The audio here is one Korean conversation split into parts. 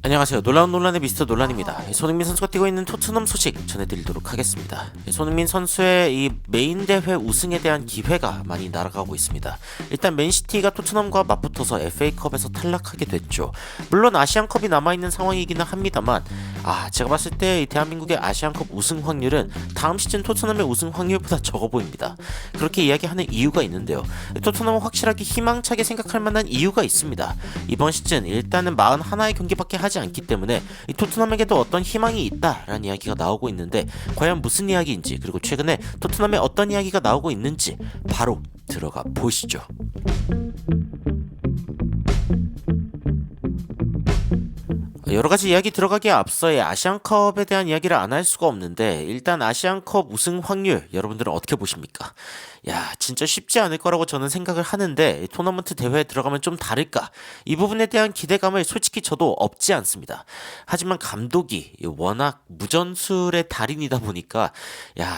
안녕하세요. 놀라운 논란의 미스터 논란입니다. 손흥민 선수가 뛰고 있는 토트넘 소식 전해드리도록 하겠습니다. 손흥민 선수의 이 메인 대회 우승에 대한 기회가 많이 날아가고 있습니다. 일단 맨시티가 토트넘과 맞붙어서 FA컵에서 탈락하게 됐죠. 물론 아시안컵이 남아있는 상황이기는 합니다만 제가 봤을 때 이 대한민국의 아시안컵 우승 확률은 다음 시즌 토트넘의 우승 확률보다 적어 보입니다. 그렇게 이야기하는 이유가 있는데요. 토트넘은 확실하게 희망차게 생각할 만한 이유가 있습니다. 이번 시즌 일단은 41의 경기밖에 하지 않기 때문에 이 토트넘에게도 어떤 희망이 있다라는 이야기가 나오고 있는데 과연 무슨 이야기인지, 그리고 최근에 토트넘에 어떤 이야기가 나오고 있는지 바로 들어가 보시죠. 여러가지 이야기 들어가기에 앞서의 아시안컵에 대한 이야기를 안 할 수가 없는데, 일단 아시안컵 우승 확률 여러분들은 어떻게 보십니까? 진짜 쉽지 않을 거라고 저는 생각을 하는데, 토너먼트 대회에 들어가면 좀 다를까? 이 부분에 대한 기대감을 솔직히 저도 없지 않습니다. 하지만 감독이 워낙 무전술의 달인이다 보니까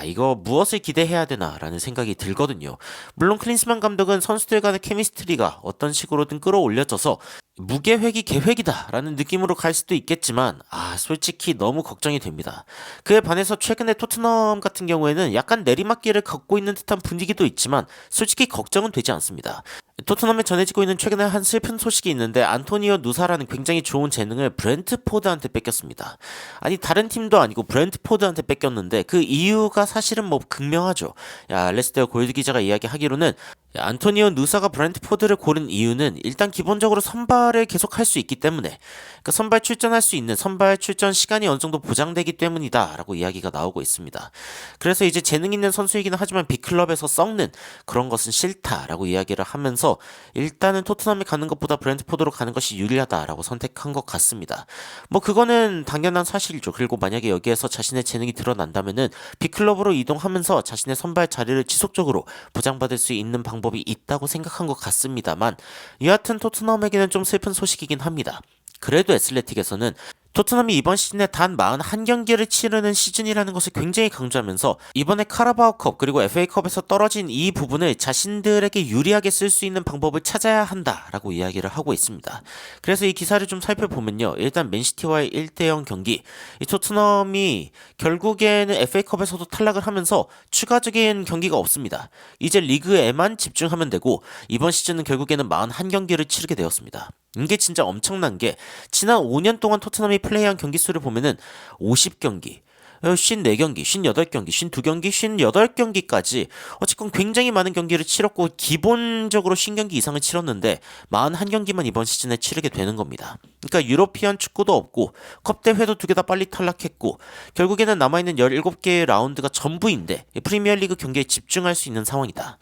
이거 무엇을 기대해야 되나라는 생각이 들거든요. 물론 클린스만 감독은 선수들 간의 케미스트리가 어떤 식으로든 끌어올려져서 무계획이 계획이다라는 느낌으로 갈 수도 있겠지만 솔직히 너무 걱정이 됩니다. 그에 반해서 최근에 토트넘 같은 경우에는 약간 내리막길을 걷고 있는 듯한 분위기도 있지만 솔직히 걱정은 되지 않습니다. 토트넘에 전해지고 있는 최근에 한 슬픈 소식이 있는데, 안토니오 누사라는 굉장히 좋은 재능을 브렌트포드한테 뺏겼습니다. 아니 다른 팀도 아니고 브렌트포드한테 뺏겼는데 그 이유가 사실은 뭐 극명하죠. 알레스테어 골드 기자가 이야기하기로는 안토니오 누사가 브렌트포드를 고른 이유는 일단 기본적으로 선발을 계속 할 수 있기 때문에, 그러니까 선발 출전할 수 있는 선발 출전 시간이 어느 정도 보장되기 때문이다 라고 이야기가 나오고 있습니다. 그래서 이제 재능 있는 선수이기는 하지만 빅클럽에서 썩는 그런 것은 싫다라고 이야기를 하면서 일단은 토트넘에 가는 것보다 브렌트포드로 가는 것이 유리하다라고 선택한 것 같습니다. 뭐 그거는 당연한 사실이죠. 그리고 만약에 여기에서 자신의 재능이 드러난다면은 빅클럽으로 이동하면서 자신의 선발 자리를 지속적으로 보장받을 수 있는 방법이 있다고 생각한 것 같습니다만, 여하튼 토트넘에게는 좀 슬픈 소식이긴 합니다. 그래도 애슬레틱에서는 토트넘이 이번 시즌에 단 41경기를 치르는 시즌이라는 것을 굉장히 강조하면서 이번에 카라바오컵 그리고 FA컵에서 떨어진 이 부분을 자신들에게 유리하게 쓸 수 있는 방법을 찾아야 한다라고 이야기를 하고 있습니다. 그래서 이 기사를 좀 살펴보면요. 일단 맨시티와의 1대0 경기, 이 토트넘이 결국에는 FA컵에서도 탈락을 하면서 추가적인 경기가 없습니다. 이제 리그에만 집중하면 되고 이번 시즌은 결국에는 41경기를 치르게 되었습니다. 이게 진짜 엄청난 게, 지난 5년 동안 토트넘이 플레이한 경기 수를 보면은 50경기, 54경기, 58경기, 52경기, 58경기까지 어쨌건 굉장히 많은 경기를 치렀고 기본적으로 50경기 이상을 치렀는데 41경기만 이번 시즌에 치르게 되는 겁니다. 그러니까 유로피안 축구도 없고 컵 대회도 두 개 다 빨리 탈락했고 결국에는 남아있는 17개의 라운드가 전부인데 프리미어리그 경기에 집중할 수 있는 상황이다.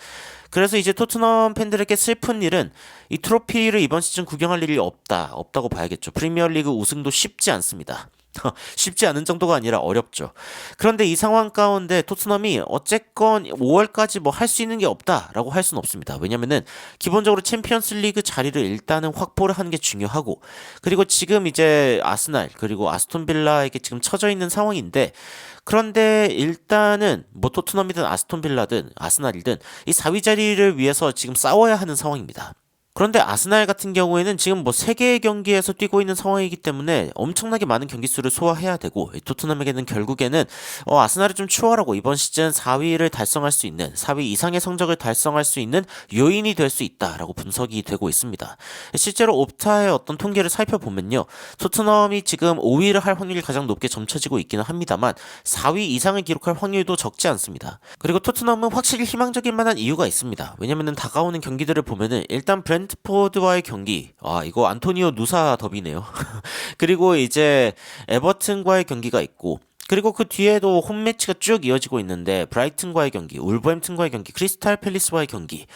그래서 이제 토트넘 팬들에게 슬픈 일은 이 트로피를 이번 시즌 구경할 일이 없다고 봐야겠죠. 프리미어리그 우승도 쉽지 않습니다. 쉽지 않은 정도가 아니라 어렵죠. 그런데 이 상황 가운데 토트넘이 어쨌건 5월까지 뭐 할 수 있는 게 없다라고 할 수는 없습니다. 왜냐면은 기본적으로 챔피언스 리그 자리를 일단은 확보를 하는 게 중요하고, 그리고 지금 이제 아스날 그리고 아스톤 빌라에게 지금 처져 있는 상황인데, 그런데 일단은 뭐 토트넘이든 아스톤 빌라든 아스날이든 이 4위 자리를 위해서 지금 싸워야 하는 상황입니다. 그런데 아스날 같은 경우에는 지금 뭐 3개의 경기에서 뛰고 있는 상황이기 때문에 엄청나게 많은 경기 수를 소화해야 되고, 토트넘에게는 결국에는 아스날을 좀 추월하고 이번 시즌 4위를 달성할 수 있는, 4위 이상의 성적을 달성할 수 있는 요인이 될 수 있다라고 분석이 되고 있습니다. 실제로 옵타의 어떤 통계를 살펴보면요, 토트넘이 지금 5위를 할 확률이 가장 높게 점쳐지고 있기는 합니다만 4위 이상을 기록할 확률도 적지 않습니다. 그리고 토트넘은 확실히 희망적일 만한 이유가 있습니다. 왜냐면은 다가오는 경기들을 보면은 일단 브렌트포드와의 경기, 이거 안토니오 누사 더비네요. 그리고 이제 에버튼과의 경기가 있고, 그리고 그 뒤에도 홈매치가 쭉 이어지고 있는데 브라이튼과의 경기, 울버햄튼과의 경기, 크리스탈 팰리스와의 경기,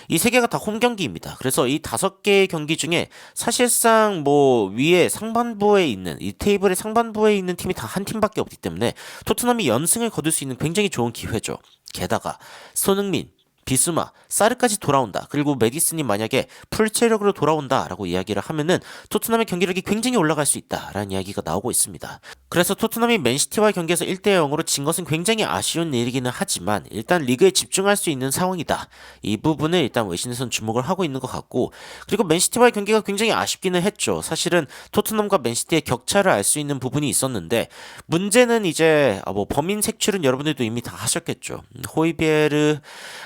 이 세 개가 다 홈 경기입니다. 그래서 이 5개의 경기 중에 사실상 뭐 위에 상반부에 있는, 이 테이블의 상반부에 있는 팀이 다 한 팀밖에 없기 때문에 토트넘이 연승을 거둘 수 있는 굉장히 좋은 기회죠. 게다가 손흥민, 비수마, 사르까지 돌아온다. 그리고 메디슨이 만약에 풀 체력으로 돌아온다라고 이야기를 하면은 토트넘의 경기력이 굉장히 올라갈 수 있다라는 이야기가 나오고 있습니다. 그래서 토트넘이 맨시티와의 경기에서 1대 0으로 진 것은 굉장히 아쉬운 일이기는 하지만 일단 리그에 집중할 수 있는 상황이다. 이 부분을 일단 외신에선 주목을 하고 있는 것 같고, 그리고 맨시티와의 경기가 굉장히 아쉽기는 했죠. 사실은 토트넘과 맨시티의 격차를 알 수 있는 부분이 있었는데 문제는 이제 뭐 범인 색출은 여러분들도 이미 다 하셨겠죠. 호이비에르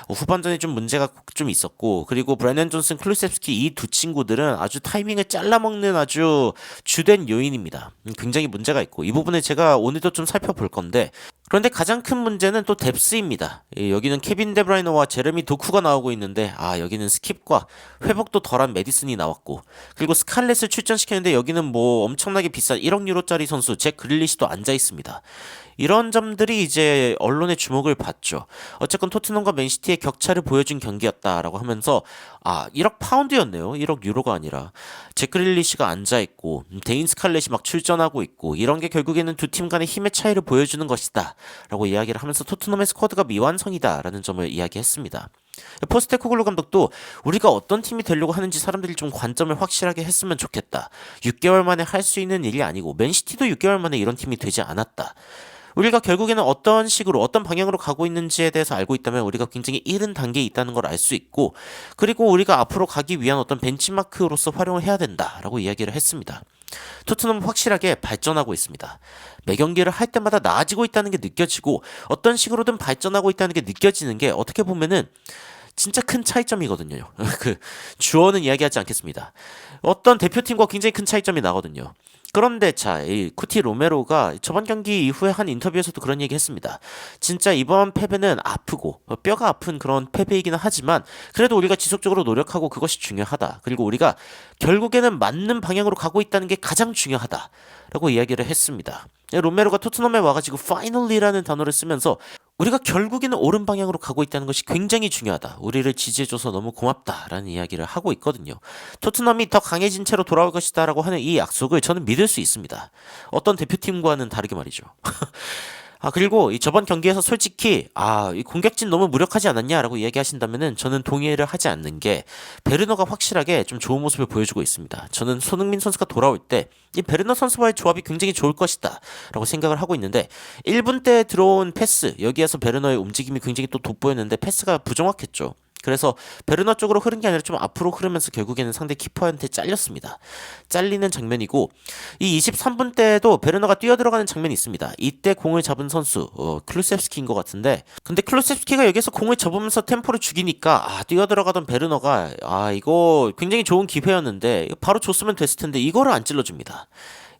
후반전에 좀 문제가 좀 있었고, 그리고 브래넌 존슨, 클루셉스키 이 두 친구들은 아주 타이밍을 잘라먹는 아주 주된 요인입니다. 굉장히 문제가 있고 이 부분을 제가 오늘도 좀 살펴볼 건데, 그런데 가장 큰 문제는 또 뎁스입니다. 여기는 케빈 데브라이너와 제레미 도쿠가 나오고 있는데 여기는 스킵과 회복도 덜한 메디슨이 나왔고, 그리고 스칼렛을 출전시켰는데 여기는 뭐 엄청나게 비싼 1억 유로짜리 선수 잭 그릴리시도 앉아 있습니다. 이런 점들이 이제 언론의 주목을 받죠. 어쨌건 토트넘과 맨시티의 격차를 보여준 경기였다라고 하면서 1억 파운드였네요. 1억 유로가 아니라. 잭 그릴리시가 앉아있고 데인 스칼렛이 막 출전하고 있고, 이런 게 결국에는 두 팀 간의 힘의 차이를 보여주는 것이다 라고 이야기를 하면서 토트넘의 스쿼드가 미완성이다 라는 점을 이야기했습니다. 포스테코글루 감독도 우리가 어떤 팀이 되려고 하는지 사람들이 좀 관점을 확실하게 했으면 좋겠다. 6개월 만에 할 수 있는 일이 아니고 맨시티도 6개월 만에 이런 팀이 되지 않았다. 우리가 결국에는 어떤 식으로 어떤 방향으로 가고 있는지에 대해서 알고 있다면 우리가 굉장히 이른 단계에 있다는 걸 알 수 있고, 그리고 우리가 앞으로 가기 위한 어떤 벤치마크로서 활용을 해야 된다라고 이야기를 했습니다. 토트넘은 확실하게 발전하고 있습니다. 매 경기를 할 때마다 나아지고 있다는 게 느껴지고 어떤 식으로든 발전하고 있다는 게 느껴지는 게 어떻게 보면은 진짜 큰 차이점이거든요. 그 주어는 이야기하지 않겠습니다. 어떤 대표팀과 굉장히 큰 차이점이 나거든요. 그런데 이 쿠티 로메로가 저번 경기 이후에 한 인터뷰에서도 그런 얘기 했습니다. 진짜 이번 패배는 아프고 뼈가 아픈 그런 패배이기는 하지만 그래도 우리가 지속적으로 노력하고 그것이 중요하다. 그리고 우리가 결국에는 맞는 방향으로 가고 있다는 게 가장 중요하다라고 이야기를 했습니다. 로메로가 토트넘에 와가지고 finally라는 단어를 쓰면서 우리가 결국에는 옳은 방향으로 가고 있다는 것이 굉장히 중요하다. 우리를 지지해줘서 너무 고맙다라는 이야기를 하고 있거든요. 토트넘이 더 강해진 채로 돌아올 것이다라고 하는 이 약속을 저는 믿을 수 있습니다. 어떤 대표팀과는 다르게 말이죠. 그리고 이 저번 경기에서 솔직히 이 공격진 너무 무력하지 않았냐라고 이야기하신다면은 저는 동의를 하지 않는 게, 베르너가 확실하게 좀 좋은 모습을 보여주고 있습니다. 저는 손흥민 선수가 돌아올 때 이 베르너 선수와의 조합이 굉장히 좋을 것이다 라고 생각을 하고 있는데, 1분 때 들어온 패스, 여기에서 베르너의 움직임이 굉장히 또 돋보였는데 패스가 부정확했죠. 그래서 베르너 쪽으로 흐른 게 아니라 좀 앞으로 흐르면서 결국에는 상대 키퍼한테 잘렸습니다. 잘리는 장면이고, 이 23분 때도 베르너가 뛰어들어가는 장면이 있습니다. 이때 공을 잡은 선수 클루셉스키인 것 같은데, 근데 클루셉스키가 여기서 공을 접으면서 템포를 죽이니까 뛰어들어가던 베르너가 이거 굉장히 좋은 기회였는데 바로 줬으면 됐을 텐데 이거를 안 찔러줍니다.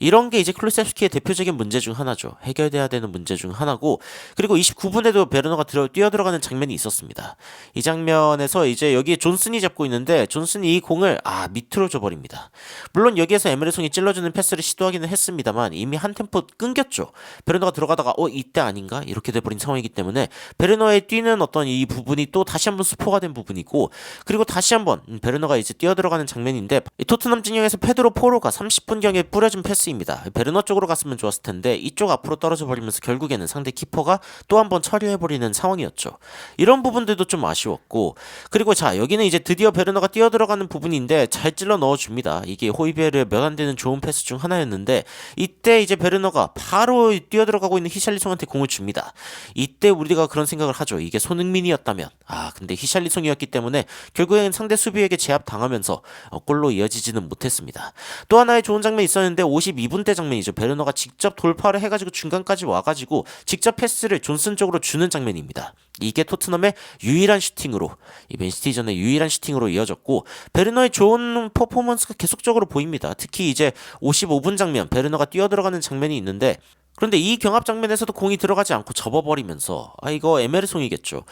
이런 게 이제 클루셉스키의 대표적인 문제 중 하나죠. 해결돼야 되는 문제 중 하나고, 그리고 29분에도 베르너가 뛰어들어가는 장면이 있었습니다. 이 장면에서 이제 여기에 존슨이 잡고 있는데 존슨이 이 공을 밑으로 줘버립니다. 물론 여기에서 에메르송이 찔러주는 패스를 시도하기는 했습니다만 이미 한 템포 끊겼죠. 베르너가 들어가다가 이때 아닌가? 이렇게 돼버린 상황이기 때문에 베르너의 뛰는 어떤 이 부분이 또 다시 한번 스포가 된 부분이고, 그리고 다시 한번 베르너가 이제 뛰어들어가는 장면인데, 이 토트넘 진영에서 페드로 포로가 30분경에 뿌려준 패스 입니다. 베르너 쪽으로 갔으면 좋았을 텐데 이쪽 앞으로 떨어져 버리면서 결국에는 상대 키퍼가 또 한 번 처리해버리는 상황이었죠. 이런 부분들도 좀 아쉬웠고, 그리고 여기는 이제 드디어 베르너가 뛰어들어가는 부분인데 잘 찔러 넣어줍니다. 이게 호이베르의 몇 안 되는 좋은 패스 중 하나였는데, 이때 이제 베르너가 바로 뛰어들어가고 있는 히샬리송한테 공을 줍니다. 이때 우리가 그런 생각을 하죠. 이게 손흥민이었다면, 근데 히샬리송이었기 때문에 결국에는 상대 수비에게 제압 당하면서 골로 이어지지는 못했습니다. 또 하나의 좋은 장면이 있었는데 52분 대 장면이죠. 베르너가 직접 돌파를 해가지고 중간까지 와가지고 직접 패스를 존슨 쪽으로 주는 장면입니다. 이게 토트넘의 유일한 슈팅으로, 이 맨시티전의 유일한 슈팅으로 이어졌고, 베르너의 좋은 퍼포먼스가 계속적으로 보입니다. 특히 이제 55분 장면, 베르너가 뛰어들어가는 장면이 있는데, 그런데 이 경합 장면에서도 공이 들어가지 않고 접어버리면서 이거 에메르송이겠죠.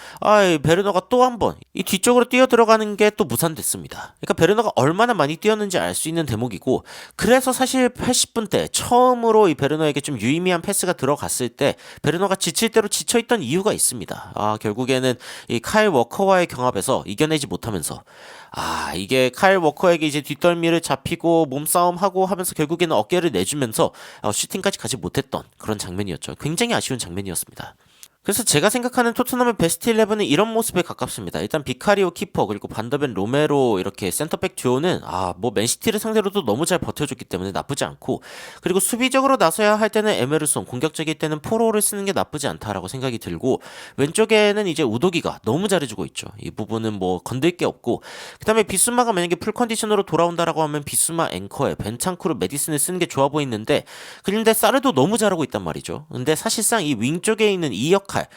베르너가 또 한 번 이 뒤쪽으로 뛰어 들어가는 게 또 무산됐습니다. 그러니까 베르너가 얼마나 많이 뛰었는지 알 수 있는 대목이고, 그래서 사실 80분 때 처음으로 이 베르너에게 좀 유의미한 패스가 들어갔을 때 베르너가 지칠 대로 지쳐있던 이유가 있습니다. 결국에는 이 카일 워커와의 경합에서 이겨내지 못하면서 이게 카일 워커에게 이제 뒷덜미를 잡히고 몸싸움하고 하면서 결국에는 어깨를 내주면서 슈팅까지 가지 못했던 그런 장면이었죠. 굉장히 아쉬운 장면이었습니다. 그래서 제가 생각하는 토트넘의 베스트 11은 이런 모습에 가깝습니다. 일단 비카리오 키퍼 그리고 반더벤 로메로 이렇게 센터백 듀오는 뭐 맨시티를 상대로도 너무 잘 버텨줬기 때문에 나쁘지 않고, 그리고 수비적으로 나서야 할 때는 에메르송, 공격적일 때는 포로를 쓰는 게 나쁘지 않다라고 생각이 들고, 왼쪽에는 이제 우도기가 너무 잘해주고 있죠. 이 부분은 뭐 건들 게 없고, 그다음에 비수마가 만약에 풀 컨디션으로 돌아온다라고 하면 비수마 앵커에 벤창쿠르 메디슨을 쓰는 게 좋아 보이는데, 그런데 사르도 너무 잘하고 있단 말이죠. 근데 사실상 이 윙 쪽에 있는 이 역할,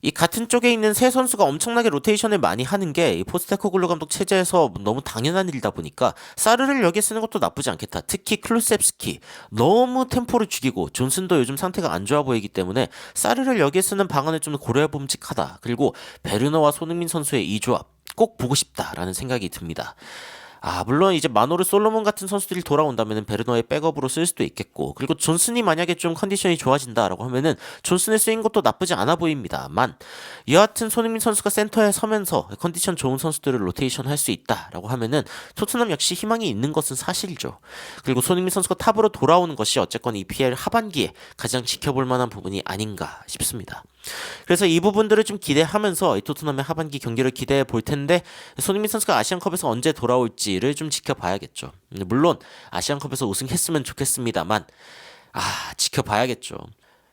이 같은 쪽에 있는 세 선수가 엄청나게 로테이션을 많이 하는 게 이 포스테코글루 감독 체제에서 너무 당연한 일이다 보니까 사르를 여기에 쓰는 것도 나쁘지 않겠다. 특히 클루셉스키 너무 템포를 죽이고 존슨도 요즘 상태가 안 좋아 보이기 때문에 사르를 여기에 쓰는 방안을 좀 고려해 봄직하다. 그리고 베르너와 손흥민 선수의 이 조합 꼭 보고 싶다라는 생각이 듭니다. 물론 이제 마노르 솔로몬 같은 선수들이 돌아온다면 베르너의 백업으로 쓸 수도 있겠고, 그리고 존슨이 만약에 좀 컨디션이 좋아진다라고 하면은 존슨을 쓰인 것도 나쁘지 않아 보입니다만, 여하튼 손흥민 선수가 센터에 서면서 컨디션 좋은 선수들을 로테이션 할 수 있다라고 하면은 토트넘 역시 희망이 있는 것은 사실이죠. 그리고 손흥민 선수가 탑으로 돌아오는 것이 어쨌건 EPL 하반기에 가장 지켜볼 만한 부분이 아닌가 싶습니다. 그래서 이 부분들을 좀 기대하면서 이 토트넘의 하반기 경기를 기대해 볼 텐데, 손흥민 선수가 아시안컵에서 언제 돌아올지를 좀 지켜봐야겠죠. 물론 아시안컵에서 우승했으면 좋겠습니다만 지켜봐야겠죠.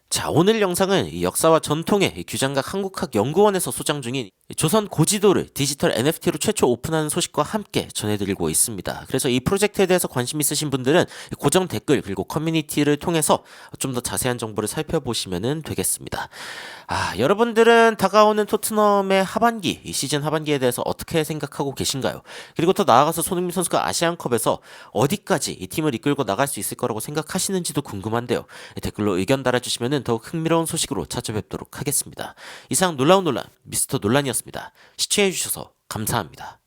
자, 오늘 영상은 이 역사와 전통의 이 규장각 한국학 연구원에서 소장 중인 조선 고지도를 디지털 NFT로 최초 오픈하는 소식과 함께 전해드리고 있습니다. 그래서 이 프로젝트에 대해서 관심 있으신 분들은 고정 댓글 그리고 커뮤니티를 통해서 좀 더 자세한 정보를 살펴보시면 되겠습니다. 여러분들은 다가오는 토트넘의 하반기, 이 시즌 하반기에 대해서 어떻게 생각하고 계신가요? 그리고 더 나아가서 손흥민 선수가 아시안컵에서 어디까지 이 팀을 이끌고 나갈 수 있을 거라고 생각하시는지도 궁금한데요. 댓글로 의견 달아주시면 더욱 흥미로운 소식으로 찾아뵙도록 하겠습니다. 이상 놀라운 논란 미스터 논란이었습니다. 시청해주셔서 감사합니다.